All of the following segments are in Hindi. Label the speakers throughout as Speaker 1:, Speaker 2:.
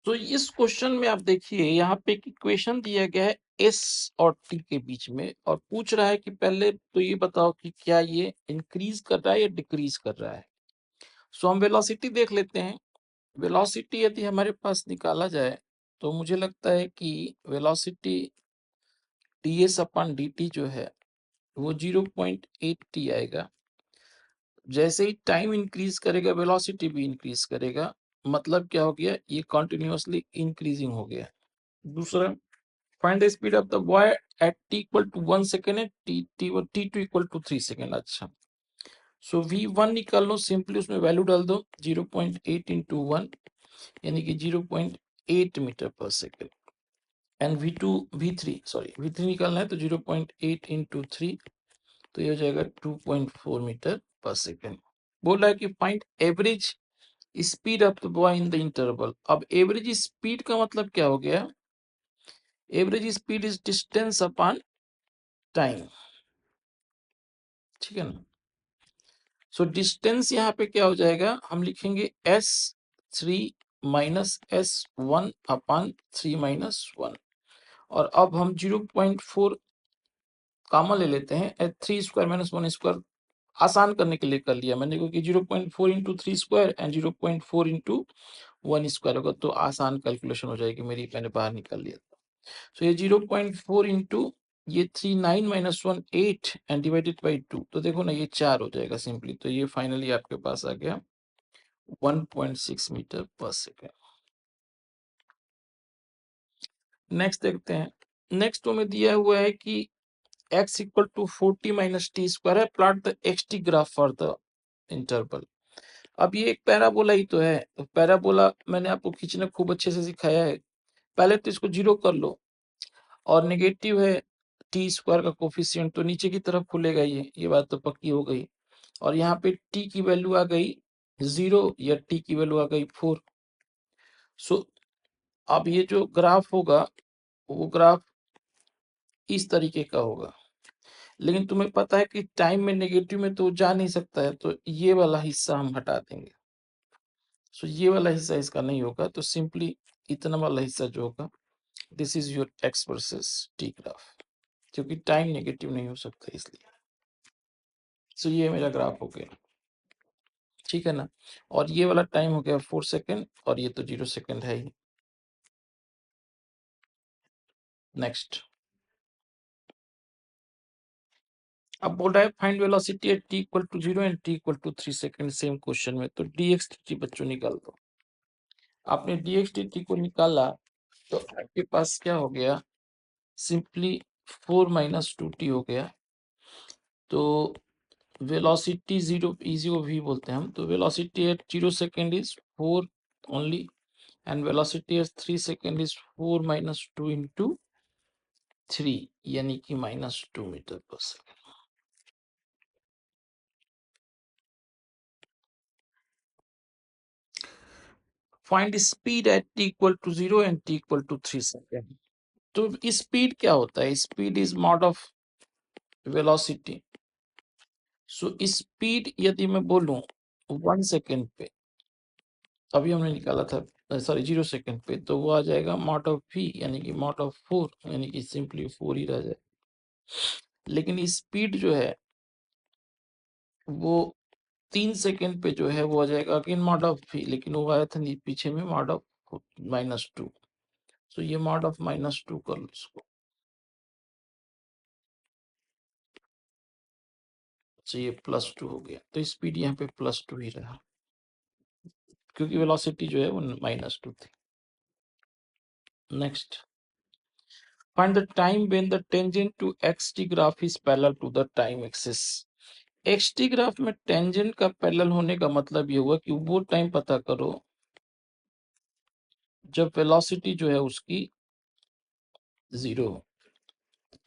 Speaker 1: तो इस क्वेश्चन में आप देखिए यहाँ पे एक इक्वेशन दिया गया है एस और टी के बीच में और पूछ रहा है कि पहले तो ये बताओ कि क्या ये इंक्रीज कर रहा है या डिक्रीज कर रहा है। सो हम वेलोसिटी देख लेते हैं। वेलोसिटी यदि हमारे पास निकाला जाए तो मुझे लगता है कि velocity D S upon D T जो है वो 0.8 टी आएगा। जैसे ही टाइम इंक्रीज करेगा वेलोसिटी भी इंक्रीज करेगा। मतलब क्या हो गया, ये कंटिन्यूअसली इंक्रीजिंग हो गया। दूसरा, find the speed of the boy at t equal to 1 second and t two equal to 3 second. अच्छा, सो v1 निकाल लो, सिंपली उसमें वैल्यू डाल दो 0.8 इंटू 1 यानी कि 0.8 metre per second. And v3 निकालना है तो 0.8 इंटू 3 तो ये हो जाएगा 2.4 मीटर पर सेकेंड। बोल रहा है कि find average speed of the boy in the interval. अब एवरेज स्पीड का मतलब क्या हो गया, average speed is distance upon time, ठीक है ना। सो डिस्टेंस यहाँ पे क्या हो जाएगा, हम लिखेंगे s3 minus s1 upon 3 minus 1। और अब हम 0.4 कॉमन ले लेते हैं, 3 स्क्वायर माइनस 1 स्क्वायर आसान करने के लिए कर लिया मैंने, क्योंकि 0.4 into 3 square and 0.4 into 1 square होगा तो आसान कैलकुलेशन हो जाएगी मेरी, मैंने बाहर निकाल लिया। सो ये 0.4 इंटू ये 3 9 माइनस 1 8 एंड डिवाइडेड बाई 2, तो देखो ना ये 4 हो जाएगा सिंपली। तो ये फाइनली आपके पास आ गया 1.6 मीटर पर सेकेंड। नेक्स्ट देखते हैं। नेक्स्ट में दिया हुआ है कि x equal to 40 minus t square है, plot the x t graph for the interval. अब ये एक पैराबोला ही तो है, तो पैराबोला मैंने आपको खींचना खूब अच्छे से सिखाया है। पहले तो इसको जीरो कर लो और नेगेटिव है टी स्क्वायर का कोफिशिएंट तो नीचे की तरफ खुलेगा, ये बात तो पक्की हो गई। और यहाँ पे टी की वैल्यू आ गई 0 या टी की वैल्यू आ गई 4। सो अब ये जो ग्राफ होगा वो ग्राफ इस तरीके का होगा, लेकिन तुम्हें पता है कि टाइम में नेगेटिव में तो जा नहीं सकता है, तो ये वाला हिस्सा हम हटा देंगे। सो ये वाला हिस्सा इसका नहीं होगा, तो सिंपली इतना वाला हिस्सा जो होगा this is your x versus T graph, क्योंकि टाइम नेगेटिव नहीं हो सकता इसलिए। सो ये मेरा ग्राफ हो गया, ठीक है ना। और ये वाला टाइम हो गया 4 सेकेंड और ये तो 0 सेकेंड है ही। नेक्स्ट, अब बोल रहा है find velocity at t equal to 0 and t equal to 3 second, same question में। तो dx dt बच्चों निकाल दो। आपने dx dt को निकाला तो आपके पास क्या हो गया, सिंपली 4 माइनस 2t हो गया। तो वेलोसिटी जीरो, इजी को v बोलते हैं हम, तो velocity at 0 second is 4 only and velocity at 3 second is 4 minus 2 into 3 यानी कि -2 metre per second. Find speed at t equal to 0 and t equal to 3 second. तो स्पीड क्या होता है, speed is mod of velocity. So speed यदि मैं बोलूं 1 सेकेंड पे, अभी हमने निकाला था सॉरी 0 सेकेंड पे, तो वो आ जाएगा मॉड ऑफ v यानी कि मॉड ऑफ 4 यानी कि सिंपली 4 ही रह जाए। लेकिन स्पीड जो है वो 3 सेकेंड पे जो है वो आ जाएगा अगेन मॉड ऑफ v, लेकिन वो आया था पीछे में मॉड ऑफ -2। सो ये मॉड ऑफ -2 कर लो इसको। तो ये +2 हो गया, तो स्पीड यहाँ पे +2 ही रहा क्योंकि वेलोसिटी जो है वो -2 थी। Next, find the time when the tangent to xt graph is parallel to the time axis. xt graph में टेंजेंट का पैरेलल होने का मतलब ये हुआ कि वो टाइम पता करो जब वेलोसिटी जो है उसकी 0 हो,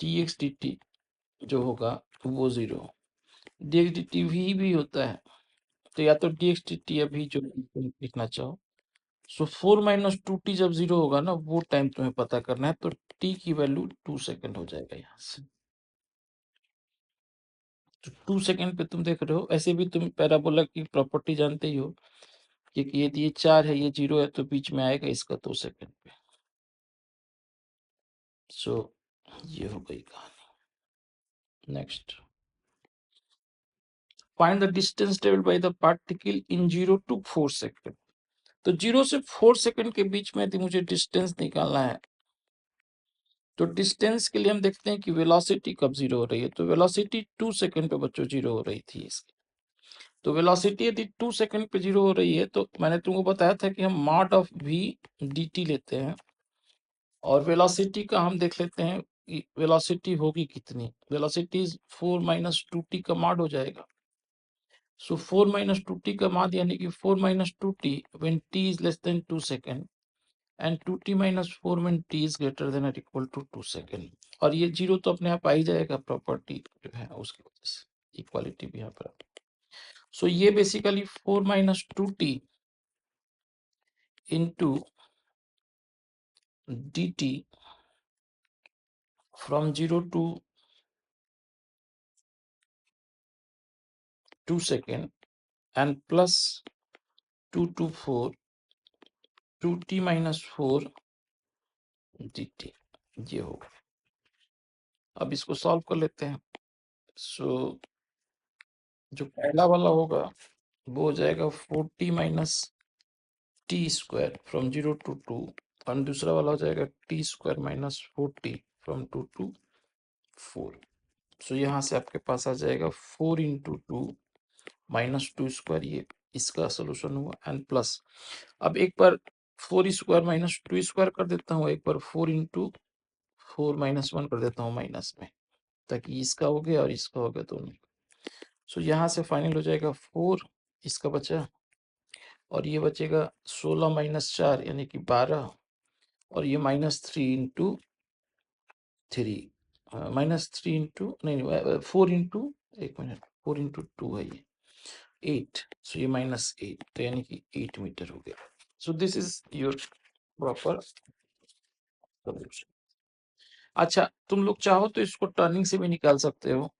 Speaker 1: dx dt जो होगा वो 0 हो। dx dt भी होता है, तो या तो dx dt अभी जो लिखना चाहो। सो 4 माइनस 2t जब 0 होगा ना वो टाइम तुम्हें पता करना है, तो t की वैल्यू 2 सेकेंड हो जाएगा यहाँ से। तो 2 सेकेंड पे तुम देख रहे हो, ऐसे भी तुम पैराबोला की प्रॉपर्टी जानते ही हो क्योंकि यदि ये 4 है, ये 0 है, तो बीच में आएगा इसका 2 सेकंड पे। सो ये हो गई कहानी। Next, find the distance travelled by the particle in 0 to 4 second. तो 0 से 4 सेकंड के बीच में यदि मुझे डिस्टेंस निकालना है, तो डिस्टेंस के लिए हम देखते हैं कि वेलोसिटी कब 0 हो रही है। तो वेलोसिटी 2 सेकंड पे बच्चों 0 हो रही थी इसकी। तो वेलोसिटी यदि 2 सेकंड पे 0 हो रही है, तो मैंने तुमको बताया था कि हम मॉड ऑफ v dt लेते हैं, और वेलोसिटी का हम देख लेते हैं कि वेलोसिटी होगी कितनी। वेलोसिटी 4 माइनस 2t का मॉड हो जाएगा। सो 4 माइनस 2t का मॉड यानी कि 4 minus 2t when t is less than 2 second, and 2t minus 4 when t is greater than और इक्वल टू 2 सेकंड। और ये 0 तो अपने आप आ ही जाएगा, प्रॉपर्टी जो है उसकी वजह से, इक्वालिटी भी यहाँ पर। सो ये basically 4 minus 2t into dt from 0 to 2 second and plus 2 to 4 2t minus 4 dt, ये होगा। अब इसको सॉल्व कर लेते हैं। सो जो पहला वाला होगा वो हो जाएगा 4t minus t square from 0 to 2, और दूसरा वाला हो जाएगा t square minus 4t from 2 to 4। सो यहाँ से आपके पास आ जाएगा 4 इंटू 2 माइनस 2 स्क्वायर, ये इसका सोल्यूशन हुआ, एंड प्लस, अब एक बार 4 स्क्वायर माइनस 2 स्क्वायर कर देता हूँ, एक बार 4 इंटू 4 माइनस 1 कर देता हूँ माइनस में, ताकि इसका हो गया और इसका हो गया दोनों। सो यहाँ से फाइनल हो जाएगा 4, इसका बचा, और ये बचेगा 16 माइनस 4 यानी कि 12, और ये माइनस 3 इंटू 3, माइनस 3 इंटू नहीं 4 इंटू, एक मिनट, 4 इंटू 2 है ये 8, सो ये माइनस 8, तो यानी कि 8 मीटर हो गया। So this is your proper solution. अच्छा, तुम लोग चाहो तो इसको टर्निंग से भी निकाल सकते हो।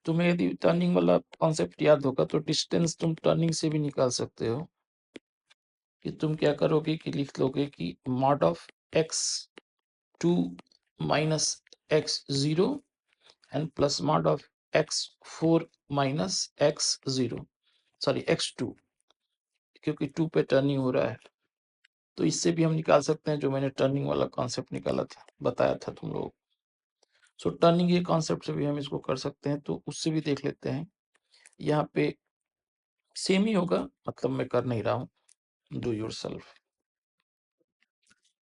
Speaker 1: तुम्हें यदि टर्निंग वाला कॉन्सेप्ट याद होगा तो डिस्टेंस तुम टर्निंग से भी निकाल सकते हो। कि तुम क्या करोगे कि लिख लोगे कि mod of x2 minus x0 and plus mod of x4 minus x0, sorry x2, क्योंकि 2 पे टर्निंग हो रहा है। तो इससे भी हम निकाल सकते हैं जो मैंने टर्निंग वाला कॉन्सेप्ट निकाला था, बताया था तुम लोग। सो टर्निंग ये कॉन्सेप्ट से भी हम इसको कर सकते हैं, तो उससे भी देख लेते हैं। यहाँ पे सेम ही होगा, मतलब मैं कर नहीं रहा हूँ, डू योरसेल्फ,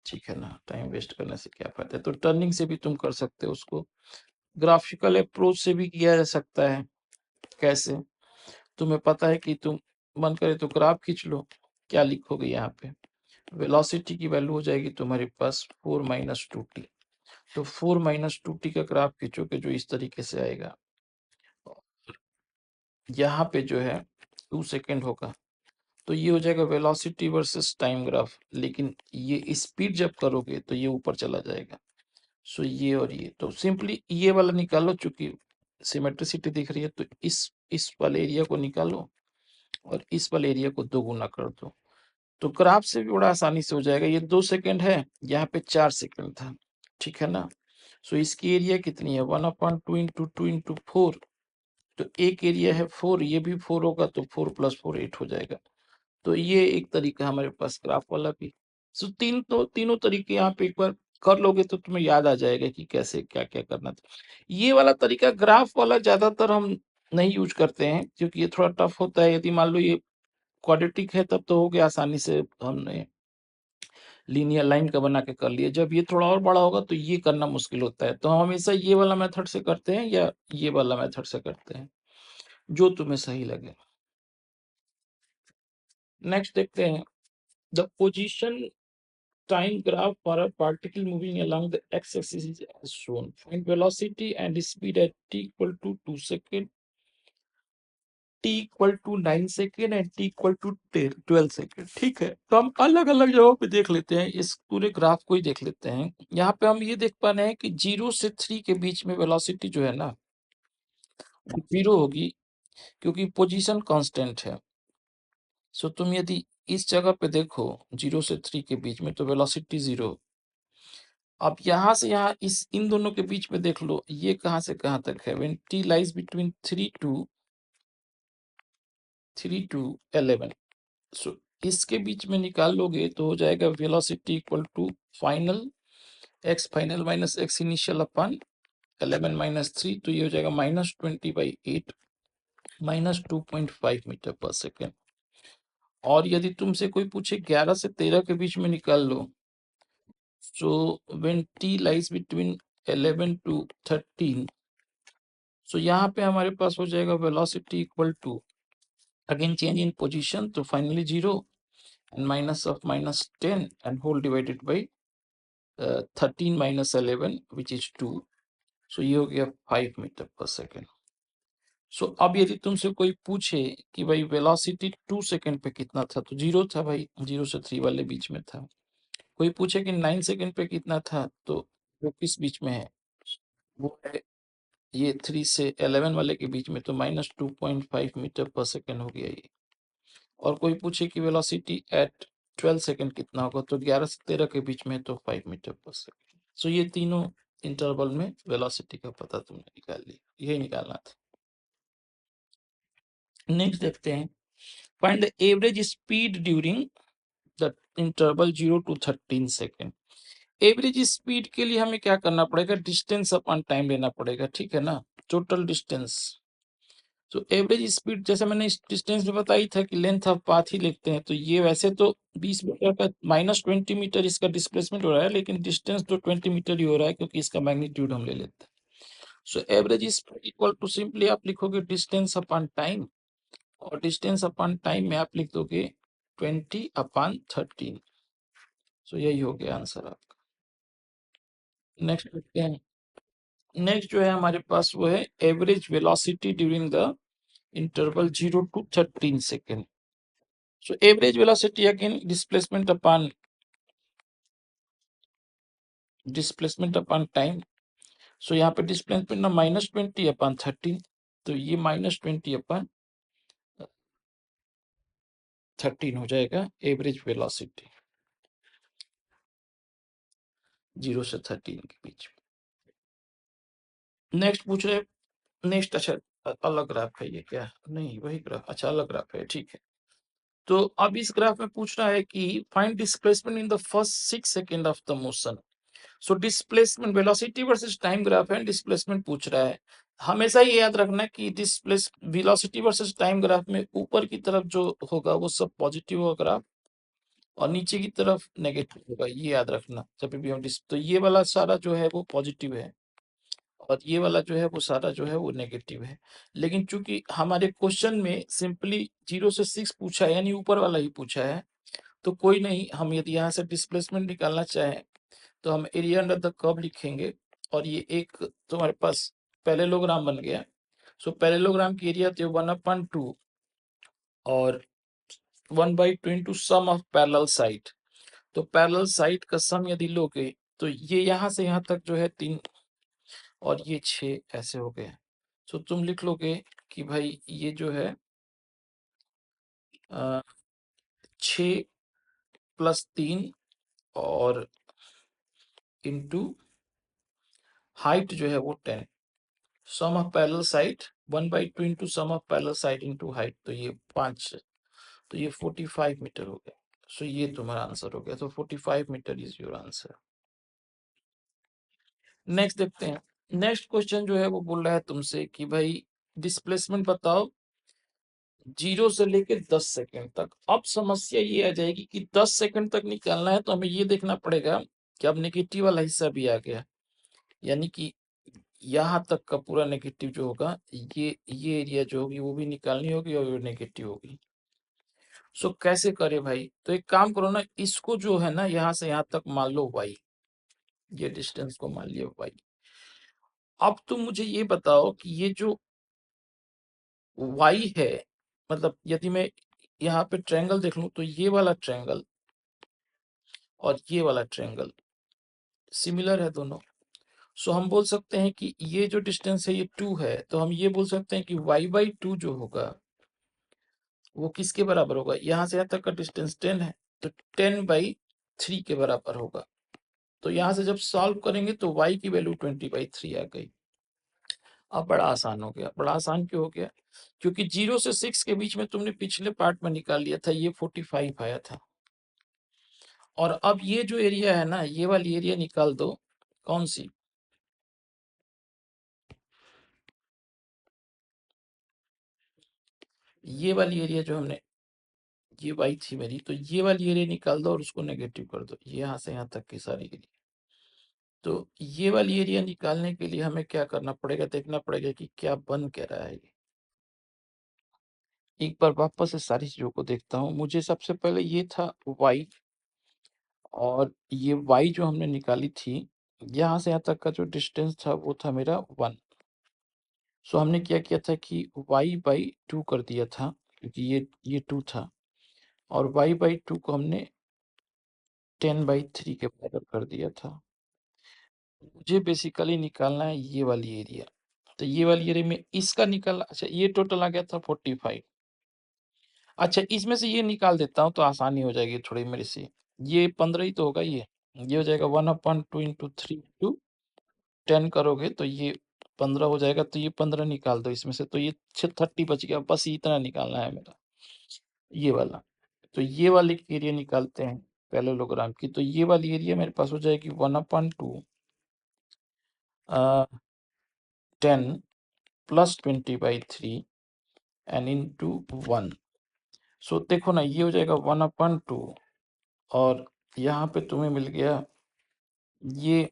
Speaker 1: ठीक है ना, टाइम वेस्ट करने से क्या फायदा है। तो टर्निंग से भी तुम कर सकते हो उसको, ग्राफिकल अप्रोच से भी किया जा सकता है। कैसे, तुम्हें पता है कि तुम मन करे तो ग्राफ खींच लो, क्या लिखोगे यहाँ पे, वेलोसिटी की वैल्यू हो जाएगी तुम्हारे पास 4 माइनस 2t, तो 4 माइनस 2t का ग्राफ खींचोगे जो इस तरीके से आएगा। यहाँ पे जो है 2 सेकेंड होगा, तो ये हो जाएगा वेलोसिटी वर्सेस टाइम ग्राफ, लेकिन ये स्पीड जब करोगे तो ये ऊपर चला जाएगा। सो ये और ये, तो सिंपली ये वाला निकालो, चूंकि सिमेट्रिसिटी दिख रही है, तो इस वाले एरिया को निकालो और इस वाले एरिया को 2 गुना कर दो, तो ग्राफ से भी बड़ा आसानी से हो जाएगा। ये 2 सेकेंड है, यहाँ पे 4 सेकेंड था, ठीक है ना। सो इसकी एरिया कितनी है, 1/2 इंटू 2 इंटू 4, तो एक एरिया है 4, ये भी 4 होगा, तो 4 प्लस 4 8 हो जाएगा। तो ये एक तरीका हमारे पास ग्राफ वाला भी। सो तीनों तरीके यहाँ पे एक बार कर लोगे तो तुम्हें याद आ जाएगा कि कैसे क्या क्या करना था। ये वाला तरीका ग्राफ वाला ज्यादातर हम नहीं यूज करते हैं, क्योंकि ये थोड़ा टफ होता है। यदि मान लो ये क्वाड्रेटिक है तब तो हो गया, आसानी से हमने लीनियर लाइन का बना के कर लिया। जब ये थोड़ा और बड़ा होगा तो ये करना मुश्किल होता है, तो हम हमेशा ये वाला मेथड से करते हैं या ये वाला मेथड से करते हैं, जो तुम्हें सही लगे। नेक्स्ट देखते हैं, the position time graph for a particle moving along the x-axis is as shown. Find velocity and speed at t equal to 2 second, t equal to 9 second and t equal to 12 second। ठीक है, तो हम अलग अलग जगहों पे देख लेते हैं, इस पूरे ग्राफ को ही देख लेते हैं। यहाँ पे हम ये देख पा रहे हैं कि 0 से 3 के बीच में वेलोसिटी जो है ना, 0 होगी, क्योंकि पोजीशन कांस्टेंट है। सो तुम यदि इस जगह पे देखो 0 से 3 के बीच में, तो वेलोसिटी 0। अब यहाँ से यहाँ इस इन दोनों के बीच में देख लो, ये कहाँ से कहाँ तक है। When t lies between 3 to 11, so इसके बीच में निकाल लोगे तो हो जाएगा velocity equal to final x final minus x initial अपन 11 माइनस 3, तो ये हो जाएगा -20/8 -2.5 मीटर पर सेकेंड। और यदि तुमसे कोई पूछे 11 से 13 के बीच में निकाल लो, so when t lies between 11 to 13, so यहाँ पे हमारे पास हो जाएगा velocity equal to again change in position, तो finally 0 and minus of -10 and whole divided by 13 minus 11 which is 2, so ये हो गया 5 मीटर पर सेकेंड। सो अब यदि तुमसे कोई पूछे कि भाई वेलोसिटी 2 सेकेंड पे कितना था, तो 0 था भाई, 0 से 3 वाले बीच में था। कोई पूछे कि 9 सेकेंड पे कितना था, तो वो किस बीच में है, वो है ये 3 से 11 वाले के बीच में, तो -2.5 मीटर पर सेकेंड हो गया ये। और कोई पूछे कि वेलोसिटी एट 12 सेकेंड कितना होगा, तो 11 से 13 के बीच में, तो 5 मीटर पर सेकेंड। सो ये तीनों इंटरवल में वेलोसिटी का पता तुमने निकाल लिया, यही निकालना था। नेक्स्ट देखते हैं, find the average speed during the interval 0 to 13 second. Average speed के लिए हमें क्या करना पड़ेगा, डिस्टेंस अपॉन टाइम लेना पड़ेगा, ठीक है ना, टोटल डिस्टेंस। तो एवरेज स्पीड जैसे मैंने इस डिस्टेंस में बताई था कि लेंथ ऑफ पाथ ही लिखते हैं, तो ये वैसे तो 20 मीटर का -20 मीटर इसका डिस्प्लेसमेंट हो रहा है, लेकिन डिस्टेंस तो 20 मीटर ही हो रहा है क्योंकि इसका मैग्नीट्यूड हम ले लेते हैं। So average speed equal to simply आप लिखोगे डिस्टेंस अपॉन टाइम, और डिस्टेंस अपॉन टाइम में आप लिख दोगे 20/13। सो यही हो गया आंसर आपका। नेक्स्ट देखते हैं, नेक्स्ट जो है हमारे पास वो है average velocity during the interval 0 to 13 second. So average velocity again displacement upon time. So यहाँ पे डिस्प्लेसमेंट ना -20/13, तो ये -20/13 हो जाएगा एवरेज वेलोसिटी 0 से 13 के बीच में। नेक्स्ट पूछ रहे, नेक्स्ट अच्छा अलग ग्राफ है ये, क्या नहीं वही ग्राफ, अच्छा अलग ग्राफ है, ठीक है। तो अब इस ग्राफ में पूछ रहा है कि find displacement in the first 6 second of the motion. So displacement velocity versus time graph है, डिस्प्लेसमेंट पूछ रहा है। हमेशा ये याद रखना कि displace velocity versus time graph में ऊपर की तरफ जो होगा वो सब पॉजिटिव होगा ग्राफ, और नीचे की तरफ नेगेटिव होगा, ये याद रखना जब भी हम तो ये वाला सारा जो है वो पॉजिटिव है, और ये वाला जो है वो सारा जो है वो नेगेटिव है। लेकिन चूंकि हमारे क्वेश्चन में सिंपली 0 से 6 पूछा है, यानी ऊपर वाला ही पूछा है, तो कोई नहीं, हम यदि यहाँ से डिस्प्लेसमेंट निकालना चाहें तो हम एरिया अंडर द कर्व लिखेंगे, और ये एक तो हमारे पास पैरेललोग्राम बन गया। सो पैरेललोग्राम की एरिया तो 1/2 और 1/2 into sum of parallel side. तो पैरेलल साइड का सम यदि लोगे तो ये यहाँ से यहाँ तक जो है 3 और ये 6 ऐसे हो गए। सो तुम लिख लोगे कि भाई ये जो है 6 + 3 और इंटू हाइट जो है वो 10, sum of parallel side 1/2 into sum of parallel side into height, तो ये 5, तो ये 45 मीटर हो गया। सो ये तुम्हारा आंसर हो गया, तो 45 metre is your answer. Next देखते हैं, नेक्स्ट क्वेश्चन जो है वो बोल रहा है तुमसे कि भाई डिस्प्लेसमेंट बताओ 0 से लेके 10 सेकेंड तक। अब समस्या ये आ जाएगी कि 10 सेकेंड तक निकालना है, तो हमें ये देखना पड़ेगा कि अब नेगेटिव वाला हिस्सा भी आ गया, यानी कि यहाँ तक का पूरा नेगेटिव जो होगा, ये एरिया जो होगी वो भी निकालनी होगी और नेगेटिव होगी। सो कैसे करे भाई, तो एक काम करो ना, इसको जो है ना यहाँ से यहाँ तक मान लो y, ये डिस्टेंस को मान लिया y। अब तुम मुझे ये बताओ कि ये जो y है, मतलब यदि मैं यहाँ पे ट्रायंगल देख लूं, तो ये वाला ट्रायंगल और ये वाला ट्रायंगल सिमिलर है दोनों। सो हम बोल सकते हैं कि ये जो डिस्टेंस है ये 2 है, तो हम ये बोल सकते हैं कि y/2 जो होगा वो किसके बराबर होगा? यहाँ से यहाँ तक का डिस्टेंस 10 है, तो 10/3 के बराबर होगा। तो यहाँ से जब सॉल्व करेंगे तो y की वैल्यू 20/3 आ गई। अब बड़ा आसान हो गया। बड़ा आसान क्यों हो गया? क्योंकि 0 से 6 के बीच में तुमने पिछले पार्ट में निकाल लिया था, ये 45 आया था। और अब ये जो एरिया है ना, ये वाली एरिया निकाल दो। कौन सी? ये वाली एरिया जो हमने, ये y थी मेरी, तो ये वाली एरिया निकाल दो और उसको नेगेटिव कर दो, ये यहाँ से यहाँ तक की सारी एरिया। तो ये वाली एरिया निकालने के लिए हमें क्या करना पड़ेगा? देखना पड़ेगा कि क्या बन क्या रहा है ये। एक बार वापस से सारी चीजों को देखता हूँ। मुझे सबसे पहले ये था y, और ये y जो हमने निकाली थी, यहाँ से यहाँ तक का जो डिस्टेंस था वो था मेरा 1। सो हमने क्या किया था कि y/2 कर दिया था, क्योंकि ये 2 था, और y/2 को हमने 10/3 के बराबर कर दिया था। मुझे बेसिकली निकालना है ये वाली एरिया। तो ये वाली एरिया में इसका निकाल, अच्छा ये टोटल आ गया था 45। अच्छा इसमें से ये निकाल देता हूँ तो आसानी हो जाएगी थोड़ी मेरे से। ये 15 ही तो होगा ये हो जाएगा 1/2 इंटू 3 इंटू 10 करोगे तो ये 15 हो जाएगा। तो ये 15 निकाल दो इसमें से, तो ये 30 बच गया। बस इतना निकालना है मेरा, ये वाला। तो ये वाली एरिया निकालते हैं पैरेललोग्राम की। तो ये वाली एरिया मेरे पास हो जाएगी 1/2 10 प्लस 20/3 एन इंटू 1। सो देखो ना, ये हो जाएगा 1/2, और यहाँ पे तुम्हें मिल गया ये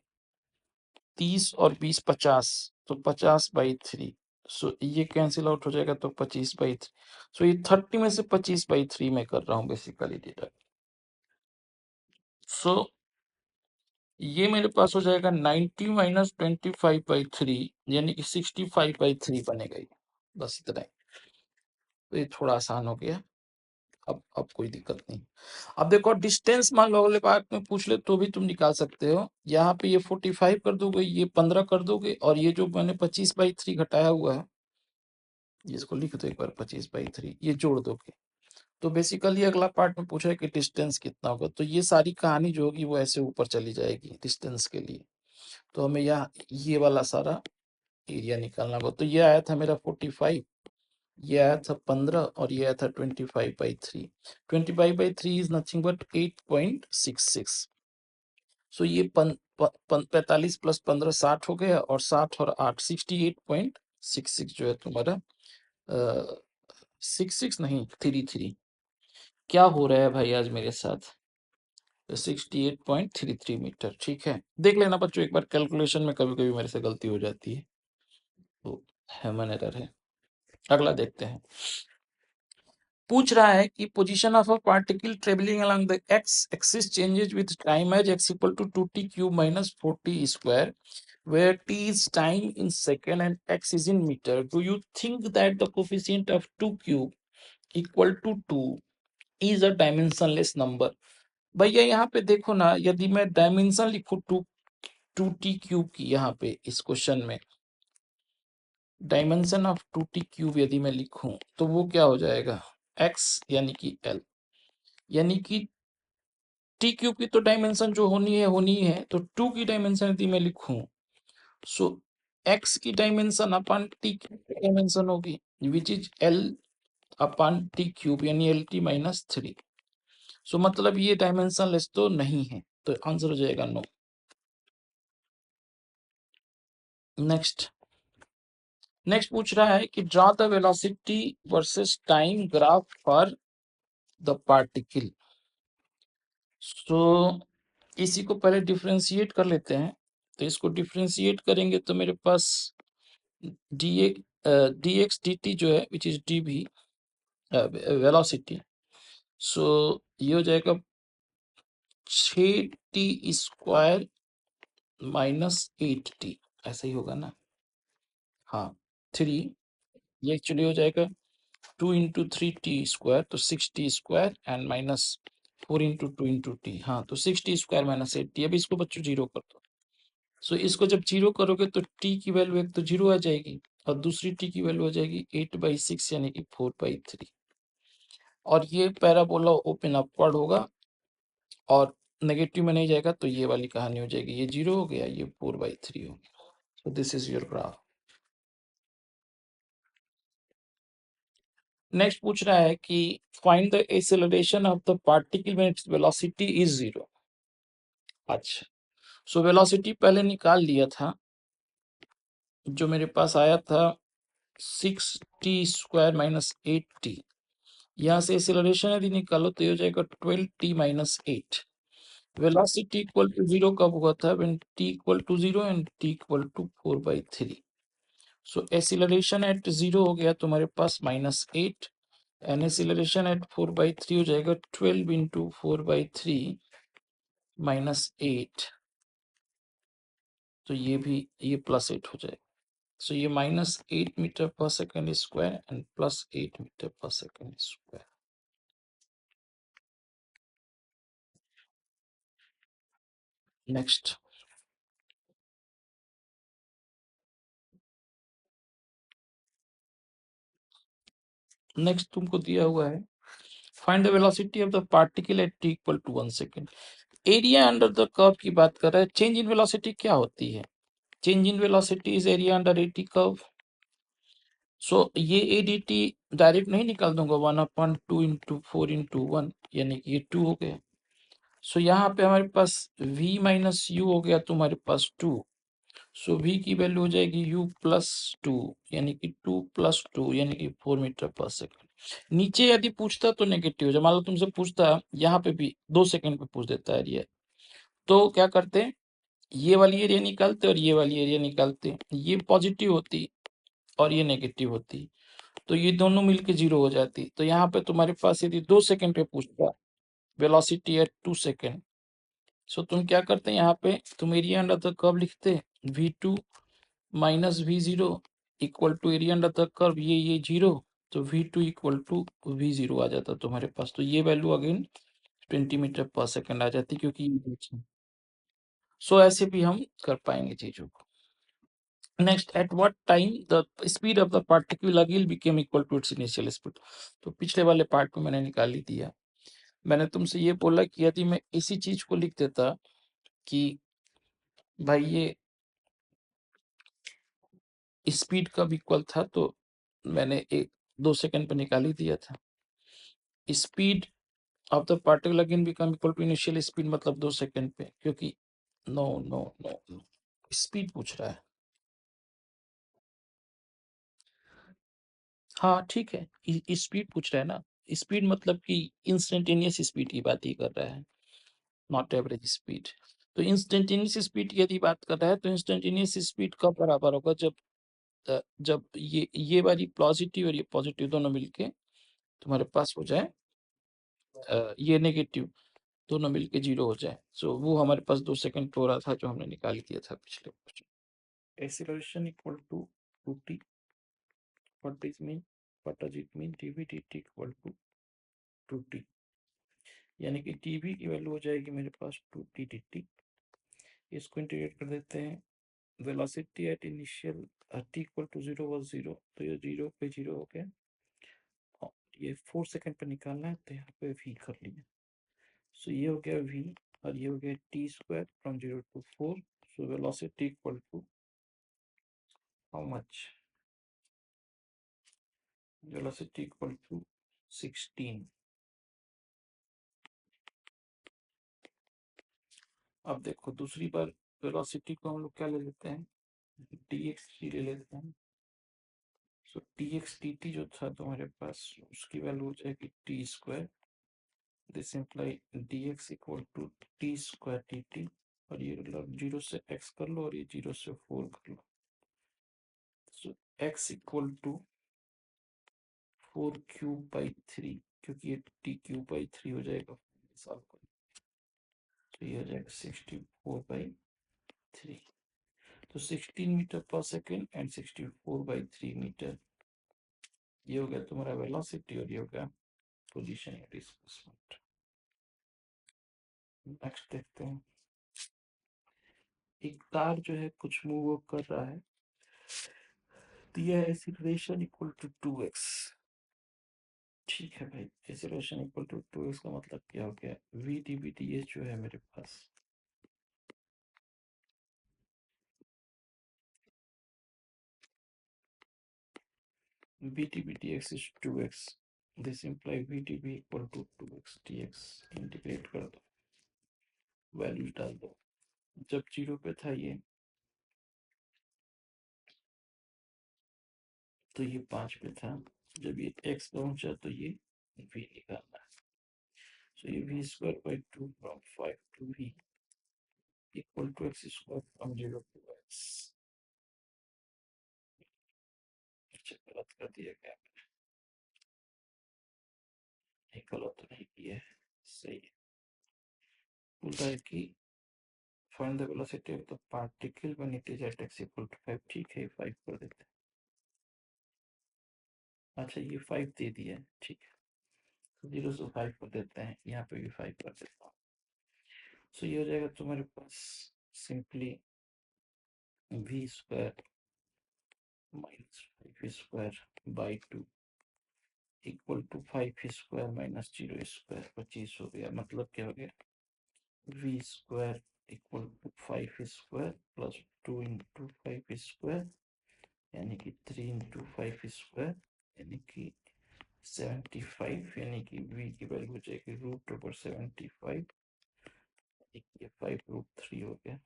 Speaker 1: 30 और 20 50, तो 50/3। सो ये कैंसिल आउट हो जाएगा, तो 25/3। सो ये 30 में से 25/3 में कर रहा हूँ बेसिकली डेटा। सो ये मेरे पास हो जाएगा 90 माइनस 25/3, यानी कि 65/3 बनेगा ये। बस इतना ही। तो ये थोड़ा आसान हो गया। अब कोई दिक्कत नहीं। अब देखो डिस्टेंस मान लो अगले पार्ट में पूछ ले तो भी तुम निकाल सकते हो। यहाँ पे ये 45 कर दोगे, ये 15 कर दोगे, और ये जो मैंने 25/3 घटाया हुआ है, इसको लिख दो एक बार, 25/3 ये जोड़ दोगे। तो बेसिकली अगला पार्ट में पूछा है कि डिस्टेंस कितना होगा। तो ये सारी कहानी जो होगी वो ऐसे ऊपर चली जाएगी डिस्टेंस के लिए। तो हमें यहाँ ये वाला सारा एरिया निकालना होगा। तो ये आया था मेरा 45, ये आया था 15, और ये आया था 25/3। 25/3 इज नथिंग बट 8.66। सो ये 45 प्लस 15 60 हो गया, और 60 और 8 68.66 जो है तुम्हारा 66 नहीं 33। क्या हो रहा है भाई आज मेरे साथ? 68.33 मीटर। ठीक है, देख लेना बच्चों एक बार कैलकुलेशन में, कभी कभी मेरे से गलती हो जाती है, तो ह्यूमन एरर है। अगला देखते हैं। पूछ रहा है कि position of a particle travelling along the x axis changes with time as x equal to 2t³ minus 4t square, where t is time in second and x is in meter. Do you think that the coefficient of 2 cube equal to 2 is a dimensionless number? भैया यहाँ पे देखो ना, यदि मैं डायमेंशन लिखूं 2t³ की, यहाँ पे इस क्वेश्चन में डायमेंशन ऑफ 2t³ यदि मैं लिखूं तो वो क्या हो जाएगा? x यानी कि l, यानी कि t³ की तो डायमेंशन जो होनी है, तो 2 की डायमेंशन यदि मैं लिखूं, सो x की डायमेंशन अपन t की डायमेंशन होगी, which is l upon t³ यानी lt माइनस 3। सो मतलब ये डायमेंशन लेस तो नहीं है, तो आंसर हो जाएगा नो। नेक्स्ट पूछ रहा है कि draw the velocity versus time graph for the particle. So इसी को पहले डिफरेंशिएट कर लेते हैं। तो इसको डिफरेंशिएट करेंगे तो मेरे पास dx dt जो है विच इज dv वेलोसिटी। सो ये हो जाएगा 6t² माइनस 8t, ऐसा ही होगा ना? हाँ 3, ये एक्चुअली हो जाएगा 2 इंटू 3t², तो 6t² and minus 4 into 2 into T. हाँ तो 6t² माइनस 8t। अब इसको बच्चों जीरो कर दो। सो इसको जब जीरो करोगे तो t की वैल्यू एक तो जीरो आ जाएगी, और दूसरी t की वैल्यू हो जाएगी 8/6 यानी कि 4/3। और ये पैराबोला ओपन अपवर्ड होगा और नेगेटिव में नहीं जाएगा, तो ये वाली कहानी हो जाएगी, ये 0 हो गया, ये 4/3 हो गया। So this is your graph. Next पूछ रहा है कि find the acceleration of the particle when its velocity is 0। अच्छा, सो वेलोसिटी पहले निकाल लिया था, जो मेरे पास आया था 6t² - 8t। यहाँ से एक्सेलरेशन यदि निकालो तो ये हो जाएगा 12t - 8। वेलोसिटी इक्वल टू 0 कब हुआ था? When t equal to 0 and t equal to 4/3। So acceleration at 0 हो गया तुम्हारे पास -8, एंड एक्सेलरेशन एट 4/3 हो जाएगा 12 इंटू 4/3 -8। तो ये भी ये +8 हो जाएगा। सो ये -8 metre per second square and +8 metre per second square. Next तुमको दिया हुआ है, find the velocity of the particle at t equal to 1 second. Area under the curve की बात कर रहा है। चेंज इन वेलोसिटी क्या होती है? Change in velocity is area under a t curve. So ये एडीटी डायरेक्ट नहीं निकाल दूंगा, 1/2 इंटू 4 इंटू 1, यानी कि ये 2 हो गया। सो यहाँ पे हमारे पास v माइनस यू हो गया तुम्हारे पास 2। सो v की वैल्यू हो जाएगी u प्लस 2, यानी कि 2 + 2 यानी कि 4 मीटर पर सेकेंड। नीचे यदि पूछता तो नेगेटिव, जब मान लो तुमसे पूछता यहाँ पे भी 2 सेकेंड पे पूछ देता है एरिया, तो क्या करते हैं, ये वाली एरिया निकालते और ये वाली एरिया निकालते, ये पॉजिटिव होती और ये नेगेटिव होती, तो ये दोनों मिलके 0 हो जाती। तो यहाँ पे तुम्हारे पास यदि 2 सेकेंड पे पूछता वेलोसिटी एट 2 सेकेंड, सो तुम क्या करते हैं, यहाँ पे तुम एरिया अंडर द कर्व लिखते v2 minus v0 equal to area under the curve ये 0, तो v2 इक्वल टू v0 आ जाता तुम्हारे पास। तो ये value again 20 metre per second आ जाती, क्योंकि ये बीच में। सो ऐसे भी हम कर पाएंगे चीजों को। Next, at what time the speed of the particle again became equal to its initial speed. तो पिछले वाले पार्ट में मैंने निकाल ही दिया। मैंने तुमसे ये बोला कि यदि मैं इसी चीज को लिख देता कि भाई ये स्पीड कब इक्वल था, तो मैंने 1-2 सेकंड पे निकाल ही दिया था। Speed of the particle again become equal to initial speed मतलब 2 सेकंड पे, क्योंकि no no no no, speed पूछ रहा है। हाँ ठीक है, स्पीड पूछ रहा है ना। स्पीड मतलब कि इंस्टेंटेनियस स्पीड की बात ही कर रहा है, नॉट एवरेज स्पीड। तो इंस्टेंटेनियस स्पीड की यदि बात कर रहा है, तो इंस्टेंटेनियस स्पीड कब बराबर होगा? जब ये वाली पॉजिटिव और ये पॉजिटिव दोनों मिलके तुम्हारे पास हो जाए, ये नेगेटिव दोनों मिलके 0 हो जाए। सो वो हमारे पास 2 सेकंड पे हो रहा था, जो हमने निकाल दिया था पिछले question. Acceleration equal to 2t, what is mean, what does it mean, dv dt equal to 2t, यानी कि tv की वैल्यू हो जाएगी मेरे पास 2t dt। इसको इंटीग्रेट कर देते हैं, velocity at initial t equal to 0 was 0, तो ये 0 पे 0 हो गया, और ये 4 सेकंड पे निकालना है, तो यहाँ पे v कर लिया। सो ये हो गया v, और ये हो गया t² from 0 to 4। So velocity equal to how much, velocity equal to 16। अब देखो दूसरी बार वेलोसिटी को हम लोग क्या ले लेते हैं, dxt ले लेते हैं। सो dx dt जो था तुम्हारे पास, उसकी वैल्यू हो जाएगी t²। This imply dx equal to t² dt, और ये 0 से x कर लो और ये 0 से 4 कर लो। सो x इक्वल टू 4³/3, क्योंकि ये t³ हो जाएगा साल का, तो ये हो जाएगा 64/3। तो 16 metre per second and 64/3 metre, ये हो गया तुम्हारा वेलोसिटी, और ये हो गया पोजीशन या डिस्प्लेसमेंट। नेक्स्ट देखते हैं, एक तार जो है कुछ मूव कर रहा है, दिया है एक्सीलरेशन इक्वल टू 2x। ठीक है भाई, एक्सेलरेशन इक्वल टू 2x का मतलब क्या हो गया, v d b t h जो है मेरे पास, v t b t x is 2x, this implies v t b equal to 2x dx। Integrate कर दो, वैल्यूज डाल दो। जब जीरो पे था ये, तो ये 5 पे था। जब ये x पहुंचा तो ये v निकालना है। सो ये v square by 2 from 5 to v equal to x square from 0 to x। अच्छा, गलत कर दिया क्या, नहीं गलत तो नहीं किया है, सही है। बोल रहा है कि find the velocity of the particle when it is at x equal to 5। ठीक है, 5 कर देते हैं। अच्छा, ये 5 दे दिया है, ठीक है। तो 0 से 5 कर देते हैं, यहाँ पे भी 5 कर देता हूँ। सो ये हो जाएगा तुम्हारे पास simply v square minus 5 square by 2 equal to 5 square minus 0 square 25 हो गया। मतलब क्या हो गया, v square equal to 5 square plus 2 into 5 square, यानी कि 3 इंटू 5 स्क्वायर, यानी कि 75, यानी कि v की वैल्यू हो जाएगी रूट ओवर 75, ये 5 रूट 3 हो गया।